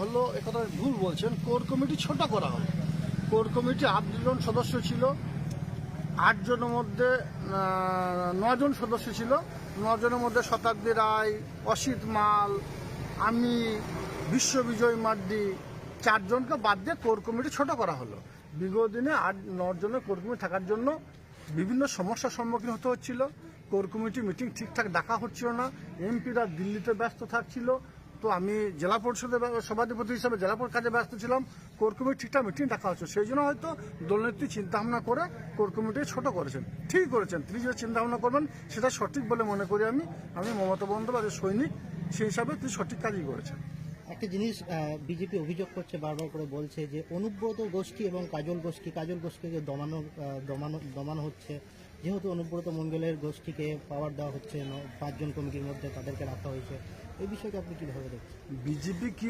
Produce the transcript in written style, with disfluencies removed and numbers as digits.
হলো একথা ভুল বলছেন। কোর কমিটি ছোট করা হলো। কোর কমিটি 8 জন সদস্য ছিল। 8 জনের মধ্যে 9 জন সদস্য ছিল। 9 জনের মধ্যে শতাব্দী রায়, অসিত মাল, আমি, বিশ্ববিজয় মার্ডি 4 জনকে বাদ দিয়ে কোর কমিটি ছোট করা হলো। বিগত দিনে 8-9 জনের কোর কমিটি থাকার জন্য বিভিন্ন সমস্যার সম্মুখীন হতে হচ্ছিল। কোর কমিটি মিটিং ঠিকঠাক ডাকা হচ্ছিল না। এমপিরা দিল্লিতে ব্যস্ত থাকছিল। তো আমি জেলা পরিষদের সভাধিপতি হিসেবে জেলা পরিষদ কাজে ব্যস্ত ছিলাম। কোর কমিটি ঠিকঠাক মিটিং ডাকা হচ্ছে, সেই জন্য হয়তো দলনেত্রী চিন্তাভাবনা করে কোর কমিটি ছোট করেছেন। ঠিক করেছেন, তিনি যে চিন্তাভাবনা করবেন সেটা সঠিক বলে মনে করি আমি মমতা বন্দ্যোপাধ্যায়ের সৈনিক, সেই হিসাবে তিনি সঠিক কাজই করেছেন। একটা জিনিস বিজেপি অভিযোগ করছে, বারবার করে বলছে যে অনুব্রত গোষ্ঠী এবং কাজল গোষ্ঠীকে দমানো হচ্ছে। যেহেতু অনুব্রত মণ্ডলের গোষ্ঠীকে পাওয়ার দেওয়া হচ্ছে 5 জন কমিটির মধ্যে, তাদেরকে রাখা হয়েছে। এই বিষয়কে আপনি কিভাবে দেখছেন? বিজেপি কি